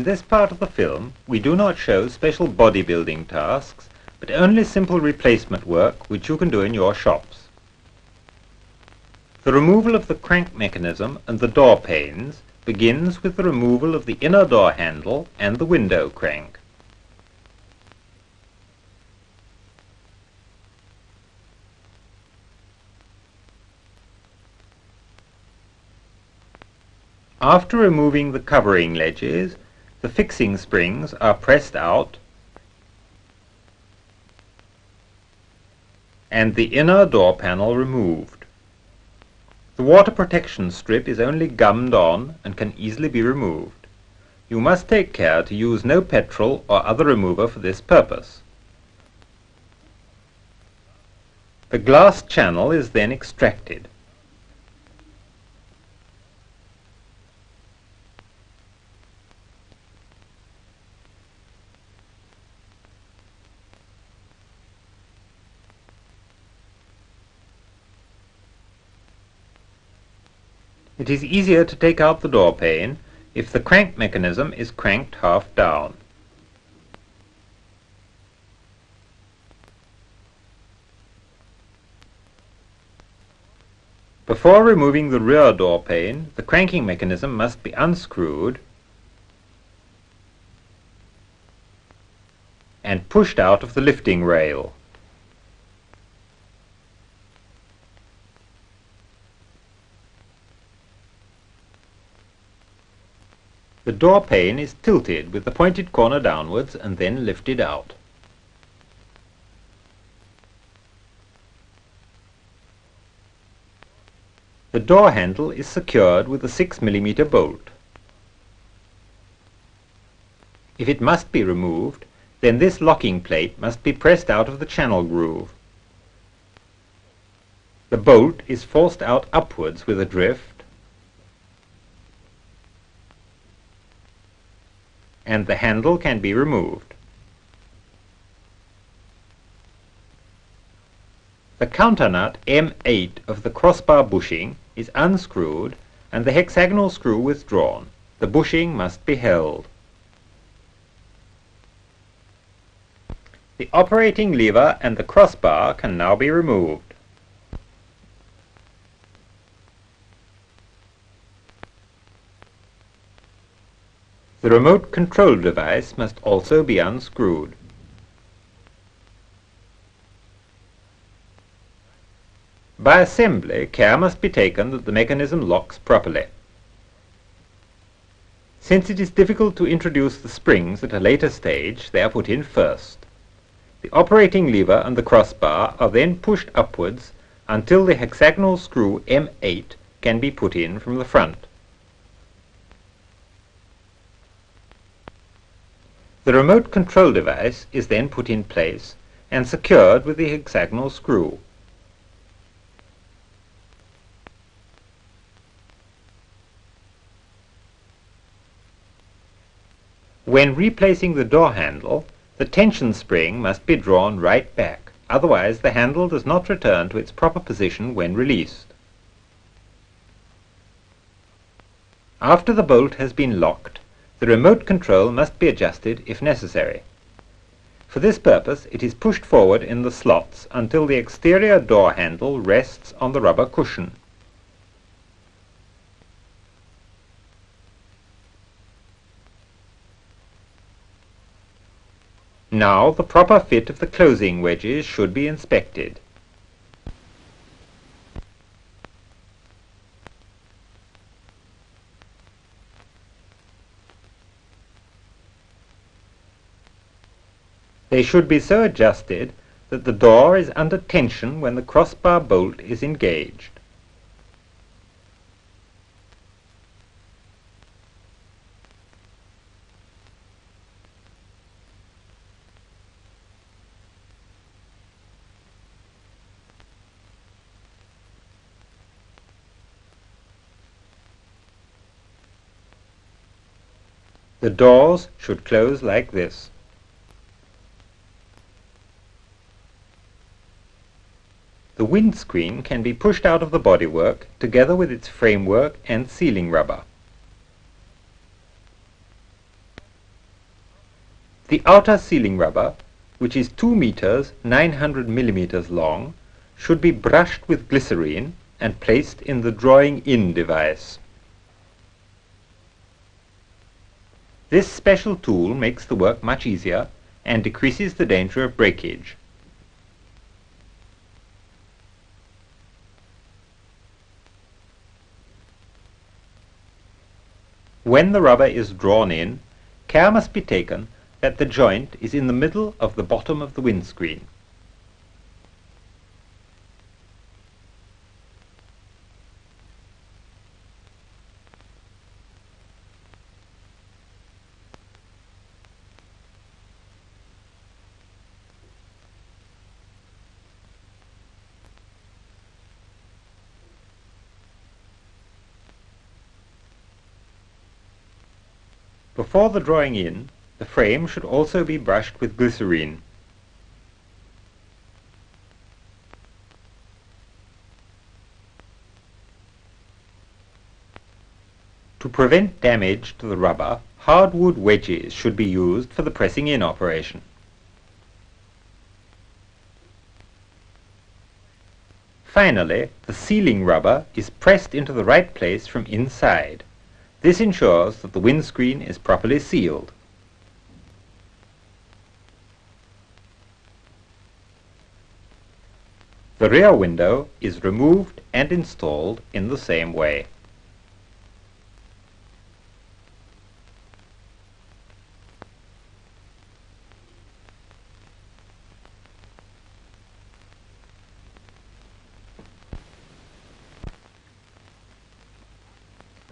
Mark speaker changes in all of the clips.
Speaker 1: In this part of the film, we do not show special bodybuilding tasks, but only simple replacement work which you can do in your shops. The removal of the crank mechanism and the door panes begins with the removal of the inner door handle and the window crank. After removing the covering ledges, the fixing springs are pressed out and the inner door panel removed. The water protection strip is only gummed on and can easily be removed. You must take care to use no petrol or other remover for this purpose. The glass channel is then extracted. It is easier to take out the door pane if the crank mechanism is cranked half down. Before removing the rear door pane, the cranking mechanism must be unscrewed and pushed out of the lifting rail. The door pane is tilted with the pointed corner downwards and then lifted out. The door handle is secured with a 6 mm bolt. If it must be removed, then this locking plate must be pressed out of the channel groove. The bolt is forced out upwards with a drift, and the handle can be removed. The counter nut M8 of the crossbar bushing is unscrewed and the hexagonal screw withdrawn. The bushing must be held. The operating lever and the crossbar can now be removed. The remote control device must also be unscrewed. By assembly, care must be taken that the mechanism locks properly. Since it is difficult to introduce the springs at a later stage, they are put in first. The operating lever and the crossbar are then pushed upwards until the hexagonal screw M8 can be put in from the front. The remote control device is then put in place and secured with the hexagonal screw. When replacing the door handle, the tension spring must be drawn right back, otherwise the handle does not return to its proper position when released. After the bolt has been locked, the remote control must be adjusted if necessary. For this purpose, it is pushed forward in the slots until the exterior door handle rests on the rubber cushion. Now the proper fit of the closing wedges should be inspected. They should be so adjusted that the door is under tension when the crossbar bolt is engaged. The doors should close like this. The windscreen can be pushed out of the bodywork together with its framework and sealing rubber. The outer sealing rubber, which is 2 meters 900 millimeters long, should be brushed with glycerine and placed in the drawing-in device. This special tool makes the work much easier and decreases the danger of breakage. When the rubber is drawn in, care must be taken that the joint is in the middle of the bottom of the windscreen. Before the drawing in, the frame should also be brushed with glycerine. To prevent damage to the rubber, hardwood wedges should be used for the pressing in operation. Finally, the sealing rubber is pressed into the right place from inside. This ensures that the windscreen is properly sealed. The rear window is removed and installed in the same way.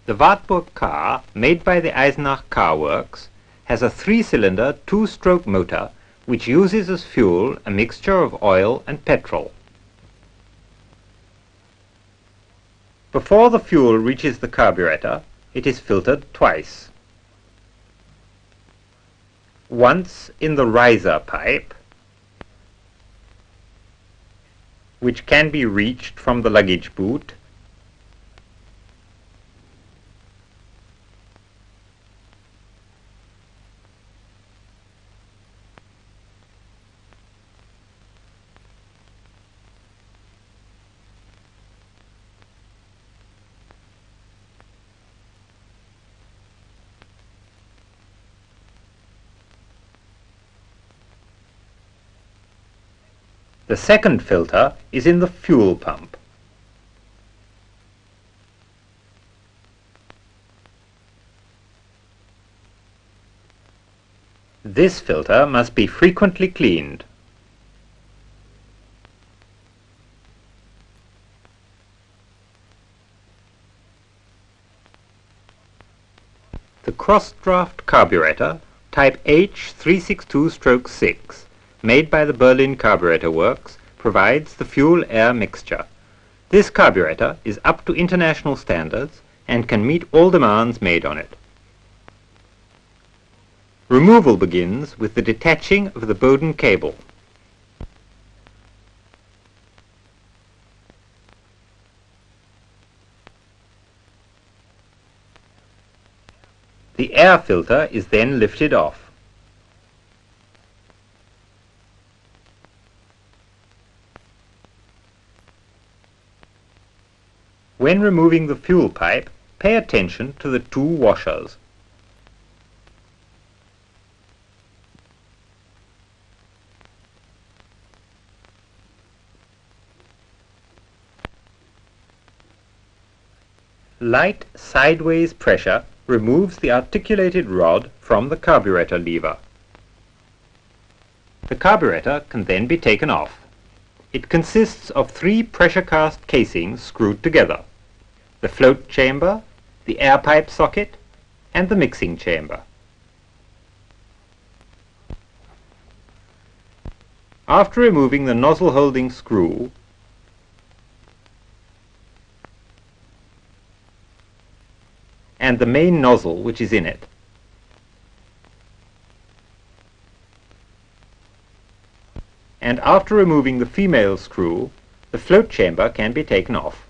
Speaker 1: The Wartburg car, made by the Eisenach car works, has a 3-cylinder 2-stroke motor which uses as fuel a mixture of oil and petrol. Before the fuel reaches the carburetor, it is filtered twice. Once in the riser pipe, which can be reached from the luggage boot, the second filter is in the fuel pump. This filter must be frequently cleaned. The cross-draft carburetor, type H362-6, made by the Berlin Carburetor Works, provides the fuel-air mixture. This carburetor is up to international standards and can meet all demands made on it. Removal begins with the detaching of the Bowden cable. The air filter is then lifted off. When removing the fuel pipe, pay attention to the 2 washers. Light sideways pressure removes the articulated rod from the carburetor lever. The carburetor can then be taken off. It consists of 3 pressure cast casings screwed together: the float chamber, the air pipe socket, and the mixing chamber. After removing the nozzle holding screw, and the main nozzle which is in it, and after removing the female screw, the float chamber can be taken off.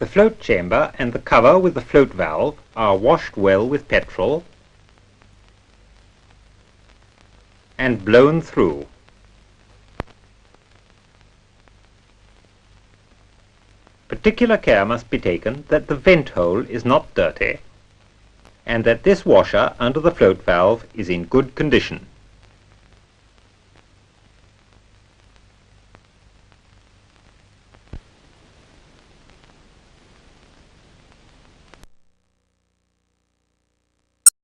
Speaker 1: The float chamber and the cover with the float valve are washed well with petrol and blown through. Particular care must be taken that the vent hole is not dirty and that this washer under the float valve is in good condition.